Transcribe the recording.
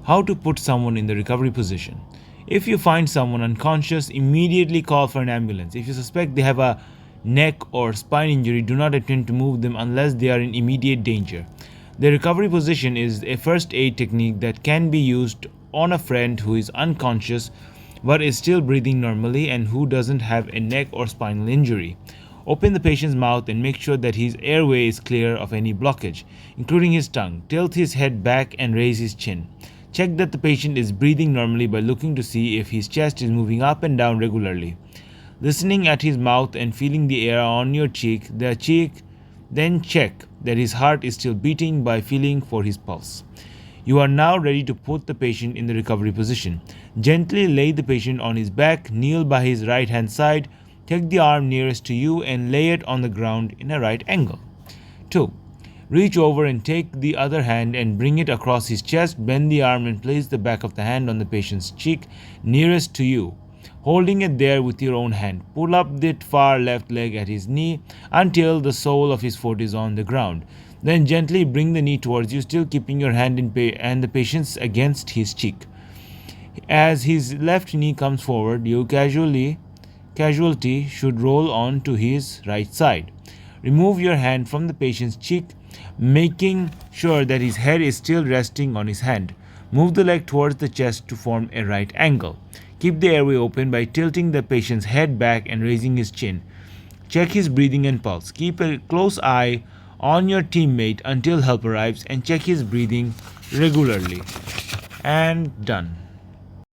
How to put someone in the recovery position. If you find someone unconscious, immediately call for an ambulance. If you suspect they have a neck or spine injury, do not attempt to move them unless they are in immediate danger. The recovery position is a first aid technique that can be used on a friend who is unconscious but is still breathing normally and who doesn't have a neck or spinal injury. Open the patient's mouth and make sure that his airway is clear of any blockage, including his tongue. Tilt his head back and raise his chin. Check that the patient is breathing normally by looking to see if his chest is moving up and down regularly. Listening at his mouth and feeling the air on your cheek, then check that his heart is still beating by feeling for his pulse. You are now ready to put the patient in the recovery position. Gently lay the patient on his back, kneel by his right hand side, take the arm nearest to you and lay it on the ground in a right angle. 2. Reach over and take the other hand and bring it across his chest. Bend the arm and place the back of the hand on the patient's cheek nearest to you, holding it there with your own hand. Pull up the far left leg at his knee until the sole of his foot is on the ground. Then gently bring the knee towards you, still keeping your hand and the patient's against his cheek. As his left knee comes forward, your casualty should roll on to his right side. Remove your hand from the patient's cheek, making sure that his head is still resting on his hand. Move the leg towards the chest to form a right angle. Keep the airway open by tilting the patient's head back and raising his chin. Check his breathing and pulse. Keep a close eye on your teammate until help arrives and check his breathing regularly. And done.